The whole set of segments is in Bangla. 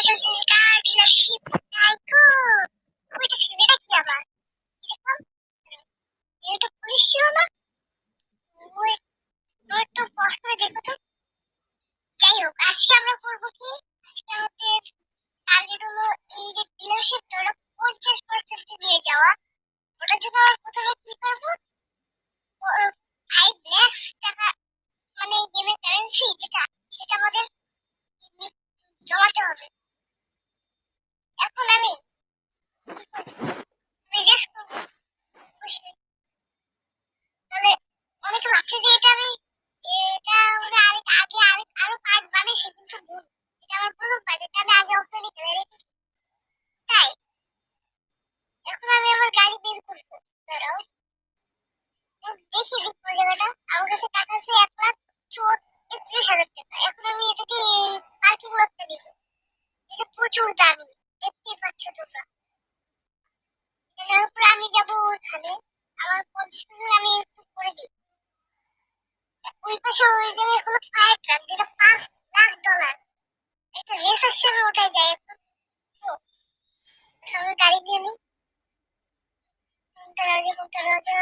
হচ্ছে যে কার ডিলারশিপ টাইকো কইতেছে এটা কি আবার এটা পুলিশ ছিল না ওই ওর তো পজ করে দেখো তো। যাই হোক আজকে আমরা করবো কি আজকে আমাদের টার্গেট হলো এই যে ডিলারশিপটা ওটা 50% নিয়ে যাওয়া। ওটার জন্য আমরা প্রথমে কি করবো 5 লাখ টাকা মানে গেমের কারেন্সি যেটা সেটা আমাদের জমাতে হবে। এখন আমি রেস করবো অবশ্যই। তাহলে অনেকে ভাবছে যে এটা মানে আরো পার্ট বানাইছে কিন্তু ভুল। এটা আমার প্রথম পার্ট, এটা আমি আগে অফলাইনে খেলে রেখেছি। তাই এখন আমি আমার গাড়ি বের করবো। দাঁড়াও দেখি পুরো জায়গাটা। আমার কাছে টাকা আছে 1,34,000 টাকা। এখন আমি এটাতে পার্কিং লটটা দিব। এটা প্রচুর দামি, দেখতেই পাচ্ছ তোমরা। এটার উপর আমি যাবো ওখানে আমার 50% আমি একটু করে দিই। ওই পাশে ওই জায়গায় হলো ফায়ার ট্রাক যেটা $5 লাখ। একটা রেসার হিসেবে ওঠাই যায় এখন। তো আমি গাড়ি দিয়ে নিই। কোনটা রাজা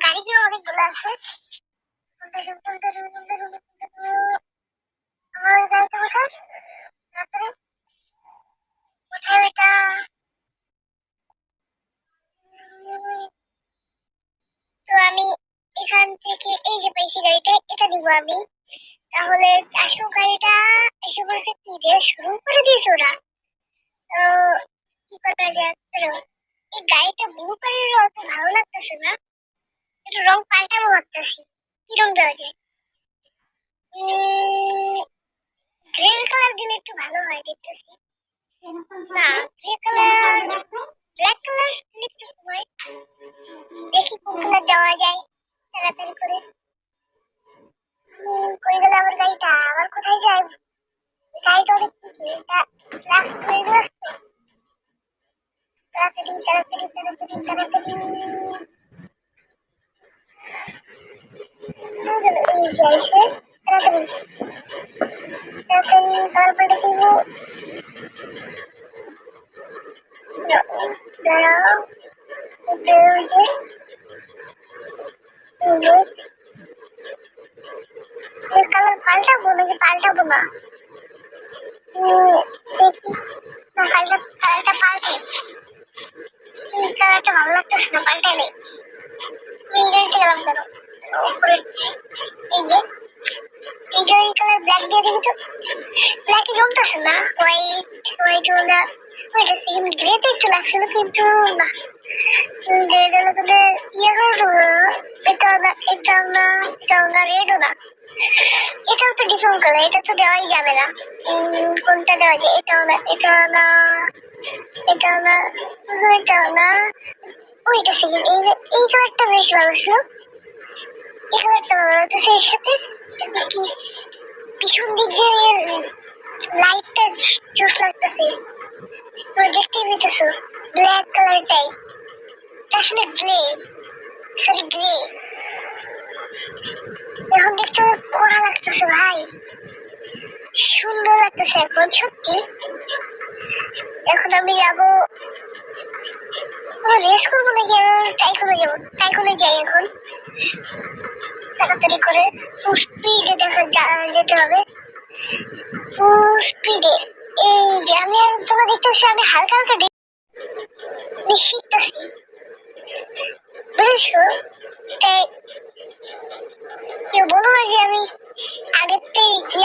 গাড়ি দিয়ে অনেকগুলো আছে। আমার গাড়িটা কোথায় তারপরে কোথায় এটা তো আমি এখান থেকে এই যে পাইছি গাড়িটা এটা দিব আমি। তাহলে আসো গাড়িটা এসে বলছে কি দিয়ে শুরু করে দিয়েছে ওরা। তো কি করা যায় এই গাড়িটা ব্লু কালারের অত ভালো লাগতেছে না, একটু রং পাল্টাবো ভাবতেছি। কি রং দেওয়া যায়? গ্রিন কালার দিলে একটু ভালো হয় দেখতেছি। না গ্রে কালার ব্ল্যাক কালার দিলে একটু হয়। দেখি কোন কালার দেওয়া যায় তাড়াতাড়ি করে। কই গেল আমার গাড়িটা? আবার কোথায় যায়? গাড়িটা অনেক কিছু এটা লাস্ট হয়ে গেছে। তাড়াতাড়ি তাড়াতাড়ি তাড়াতাড়ি তাড়াতাড়ি এই যাইছে। তাড়াতাড়ি তাড়াতাড়ি কার পাল্টে দিব। দাঁড়াও কালার পাল্টাবো নাকি পাল্টাবো না? দেখি না কালারটা পাল্টে। এই কালারটা ভালো লাগতেছে না, পাল্টালে এই গাড়িতে গেলাম কেন উপরে। এই যে এই গাড়ির কালার ব্ল্যাক দিয়ে দেখি তো। ব্ল্যাকে জমতেছে না, হোয়াইট না ওইটা সেম গ্রেতে একটু লাগছিল কিন্তু না গ্রে দিলে কিন্তু ইয়ে করবো। এটাও না এটাও না এটাও না রেডও না। এটাও তো ডিফারেন্ট কালার, এটা তো দেওয়াই যাবে না। কোনটা দেওয়া যায়? এটাও না এটাও না এটাও না এটাও না ওইটা সেকেন্ড। এই কালারটা বেশ ভালো ছিল, এই কালারটা ভালো লাগতেছে। এর সাথে কি পিছন দিক দিয়ে লাইটটা জোস লাগতেছে। তোমরা দেখতেই পেতেছো ব্ল্যাক কালারটাই আসলে গ্রে, সরি গ্রে। এখন দেখতে কড়া লাগতেছে ভাই, সুন্দর লাগতেছে এখন সত্যি। এখন আমি যাবো রেস করবো নাকি টাইকনে যাবো? টাইকনে যাই এখন তাড়াতাড়ি করে। ফুল স্পিডে যেতে হবে, ফুল স্পিডে। এই যে আমি তোমরা দেখতেছি আমি হালকা হালকা শিখতেছি বুঝেছো। তাই কেউ বলো না যে আমি আগের থেকে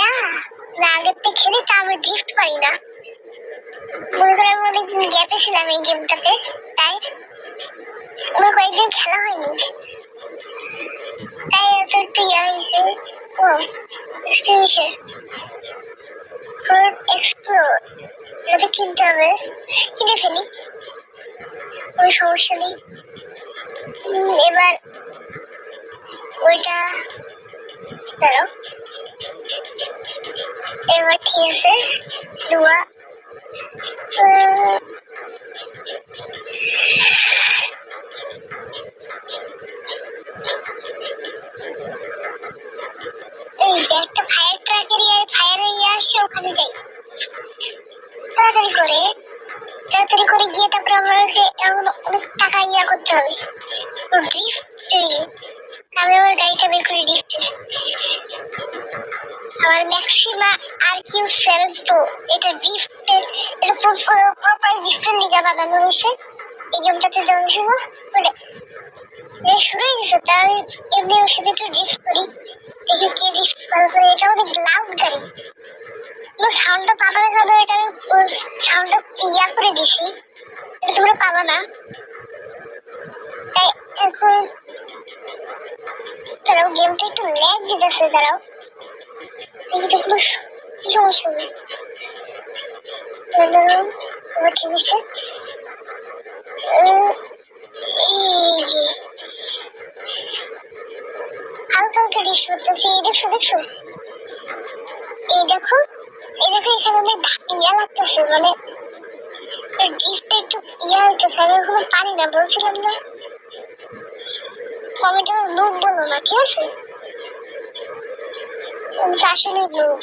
না আগের থেকে খেলি তা আমি ড্রিফট পারি না। মনে করে আমি অনেকদিন গ্যাপে ছিলাম এই গেমটাতে, তাই আমার কয়েকদিন খেলা হয়নি, তাই এত একটু ইয়ে হয়েছে। ও এক্সটেনশন এক্সপ্লোর এটা কিনতে হবে, কিনে ফেলি কোনো সমস্যা নেই। এবার ওইটা দাঁড়াও, এবার ঠিক আছে দোয়া। এই যে একটা ফায়ার ট্রাকের ফায়ার ইয়ে আসছে ওখানে যাই। তাড়াতাড়ি করে গিয়ে তারপরে আমাকে এমন অনেক টাকা ইয়া করতে হবে ড্রিফট। আমি আমার গাড়িটা বের করি ড্রিফট। আমার ম্যাক্সিমা আর কিউ 7 প্রো, এটা ড্রিফটের, এটা প্রপার ড্রিফটের লিগা বানানো হয়েছে। এই গেমটাতে যেমন ছিল ওটা শুরু হয়ে গেছে। তা আমি এমনি ওর সাথে একটু ড্রিফট করি, দেখি কে ড্রিফট ভালো করে। এটা অনেক লাউড গাড়ি, সাউন্ডটা পাবা না কেন, এটা আমি সাউন্ডটা ইয়া করে দিছি, এটা তোমরা পাবা না। তাই এখন দাঁড়াও, গেমটা একটু ল্যাগ দিতেছে, দাঁড়াও দেখি তো কোনো সমস্যা নেই। ঠিক আছে, এই যে হালকা হালকা ডিস্ট করতেছি। এই দেখছো দেখছো, এই দেখো এখানে অনেক ইয়া লাগতেছে, মানে ডিস্টটা একটু ইয়া হইতেছে। আমি ওখানে পারি না, বলছিলাম না। কমেন্টে লোক বলো না, ঠিক আছে? আসলে লোক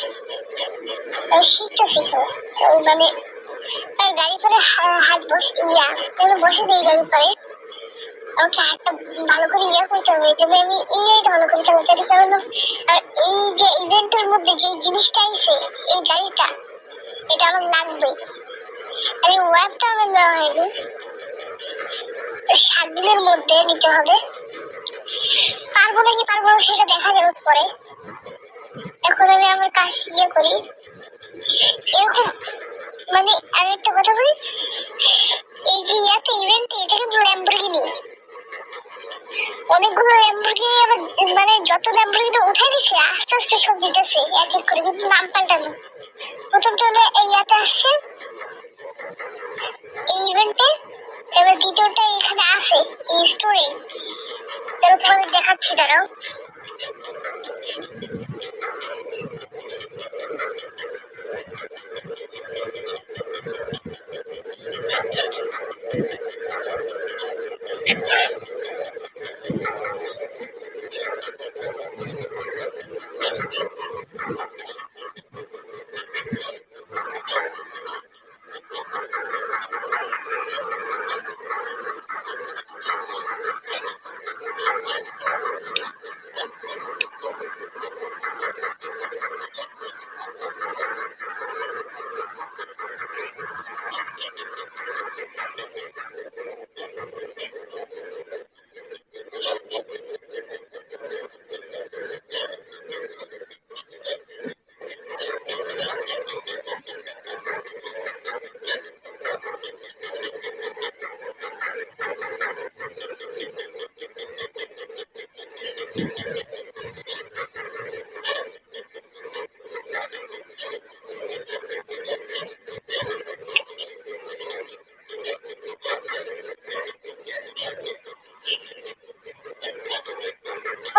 শিখতেছি, মানে গাড়ি করে হাত বসে ইয়া বসে দিই গাড়ি পরে। আমাকে হাতটা ভালো করে ইয়া করতে হবে, যেন আমি এইটা ভালো করে চালাতে পারি। কারণ আর এই যে ইভেন্টের মধ্যে যে জিনিসটা আইছে, এই গাড়িটা, এটা আমার লাগবেই। আর এই ওয়েবটা আমার নেওয়া হয়নি, 7 দিনের মধ্যে নিতে হবে। পারবো নাকি পারবো না সেটা দেখা যাবে পরে। এখন আমি আমার কাজ ইয়ে করি এরকম। মানে আমি একটা কথা বলি, এই যে ইয়াতে ইভেন্টে, এটা কিন্তু ল্যাম্বরগিনি, অনেকগুলো ল্যাম্বরগিনি, আবার মানে যত ল্যাম্বরগিনি উঠাই দিছে আস্তে আস্তে সব দিতেছে এক এক করে, কিন্তু নাম পাল্টানো। প্রথমটা হলো এই ইয়াতে আসছে এই ইভেন্টে, এবার দ্বিতীয়টা এখানে আছে এই স্টোরে। তাহলে তোমাদের দেখাচ্ছি, দাঁড়াও।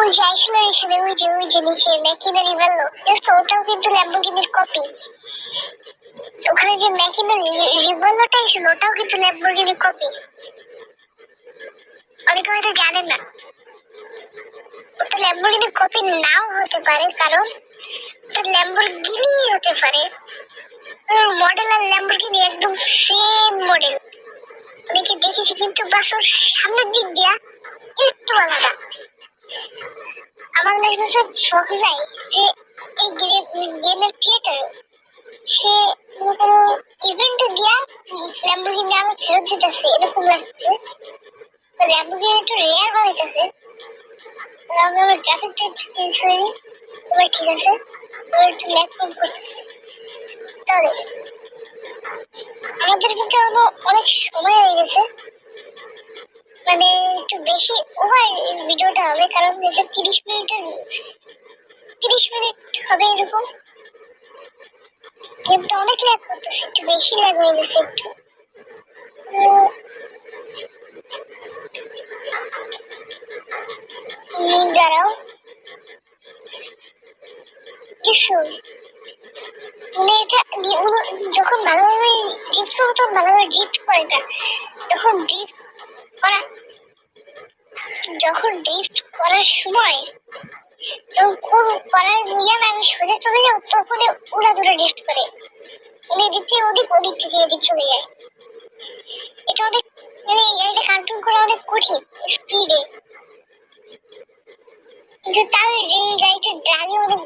ওই যাইছিল এখানে, ওই যে নিচে ম্যাকিনা রিভেলো, জাস্ট ওটাও কিন্তু ল্যাম্বরগিনির কপি। ওখানে যে ম্যাকিনা রিভেলোটা ছিল, ওটাও কিন্তু ল্যাম্বরগিনির কপি। অনেকে হয়তো জানেন না, ওটা ল্যাম্বরগিনির কপি নাও হতে পারে, কারণ ওটা ল্যাম্বরগিনি হতে পারে। মডেল আর ল্যাম্বরগিনি একদম সেম মডেল, অনেকে দেখেছি, কিন্তু বাস ওর সামনের দিক দিয়া একটু আলাদা। আমার লাগতেছে শখ যায় যে এই গেমের ক্রিয়েটার সে কোনো ইভেন্ট দিয়া ল্যাম্বরগিনি আমার ফেরত দিতেছে, এরকম লাগছে। তো ল্যাম্বরগিনি একটু রেয়ার বানাইতেছে। আমি আমার গ্রাফিকটা একটু চেঞ্জ করে নিই, এবার ঠিক আছে। এবার একটু ল্যাগ কম করতেছে। তাহলে আমাদের কিন্তু অনেক সময় হয়ে গেছে, মানে একটু বেশি ওভার ভিডিওটা হবে, কারণ এটা 30 মিনিট হবে এরকম। গেমটা অনেক ল্যাগ করতেছে, একটু বেশি ল্যাগ হয়ে গেছে একটু। দাঁড়াও, মানে এটা যখন ভালোভাবে গিফট করবো তখন ভালোভাবে গিফট করে না। যখন গিফট করার সময় যখন করার নিয়ে আমি সোজা চলে যাবো, তখন ওরা ধরে গিফট করে। এদিক থেকে ওদিক, ওদিক থেকে এদিক চলে যায়। এটা অনেক মানে এই গাড়িটা কন্ট্রোল করা অনেক কঠিন স্পিডে, কিন্তু তার এই গাড়িটার ড্রাইভিং অনেক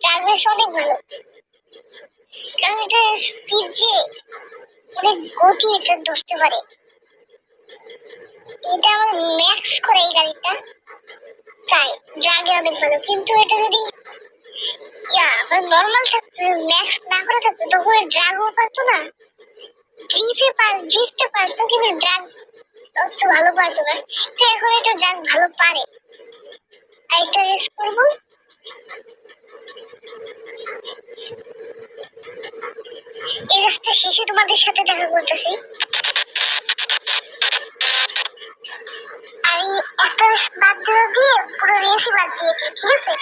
ড্রাইভিং অনেক ভালো, কারণ এটা স্পিড যে অনেক গতি এটা ধরতে পারে। এটা আমার ম্যাক্স করে এই গাড়িটা, তাই ড্রাগে অনেক ভালো। কিন্তু এটা যদি মানে নর্মাল থাকতো, ম্যাক্স না করে থাকতো, তখন ড্রাগও পারতো না, ড্রিফটে পারতো, কিন্তু ড্রাগ অত ভালো পারতো না। তো এখন এটা ড্রাগ ভালো পারে। আরেকটা রেস করবো। এই রাস্তা শেষে তোমাদের সাথে দেখা করতেছি। আমি একটা বাদ দিয়ে পুরো রেসই বাদ দিয়েছি, ঠিক আছে?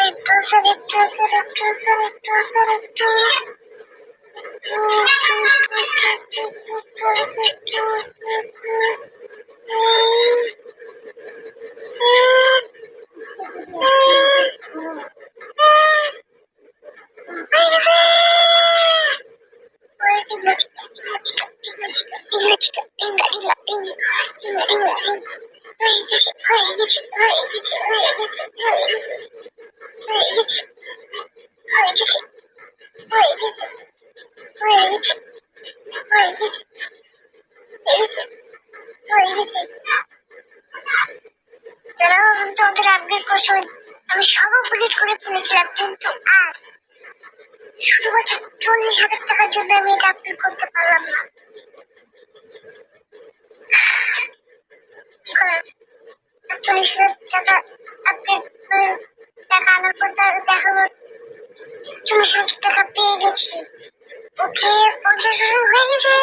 একটু স্যার, একটু স্যার, একটু স্যার, একটু স্যার, একটু তোমাদের আপডেট করছো, আমি সব আপডেট করে ফেলেছিলাম, কিন্তু আর শুধুমাত্র 40,000 টাকার জন্য আমি এটা আপডেট করতে পারলাম না। 40,000 টাকা আপডেট টাকা আনার পর দেখাবো 40,000 টাকা পেয়ে গেছি। ওকে, 50,000 হয়ে গেছে,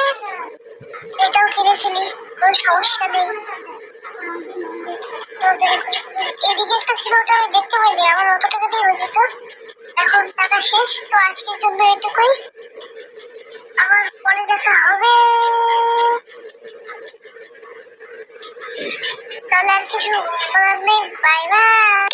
এটাও কিনে ফেলি, কোনো সমস্যা নেই। এদিকে একটা ছিল, ওটা আমি দেখতে পাইনি, আমার অত টাকা দিয়ে হয়ে যেত। এখন টাকা শেষ, তো আজকের জন্য এটুকুই, আবার পরে দেখা হবে। তাহলে আর কিছু বলার নেই, বাই বাই।